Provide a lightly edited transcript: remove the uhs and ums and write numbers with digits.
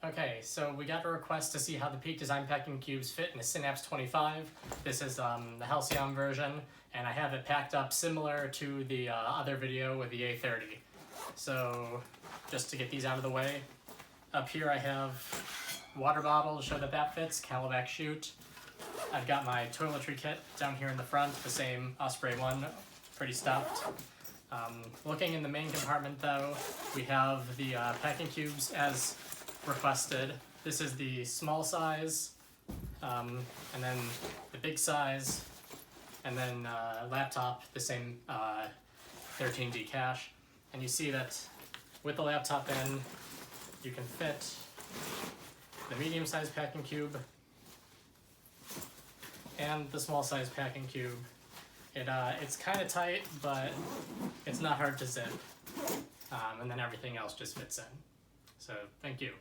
Okay, so we got a request to see how the Peak Design packing cubes fit in the Synapse 25. This is the Halcyon version, and I have it packed up similar to the other video with the A30. So just to get these out of the way, up here I have water bottle to show that that fits, Calabac chute. I've got my toiletry kit down here in the front, the same Osprey one, pretty stuffed. Looking in the main compartment though, we have the packing cubes as requested. This is the small size, and then the big size, and then laptop, the same 13D cache. And you see that with the laptop in, you can fit the medium size packing cube and the small size packing cube. It's kind of tight, but it's not hard to zip, and then everything else just fits in. So thank you.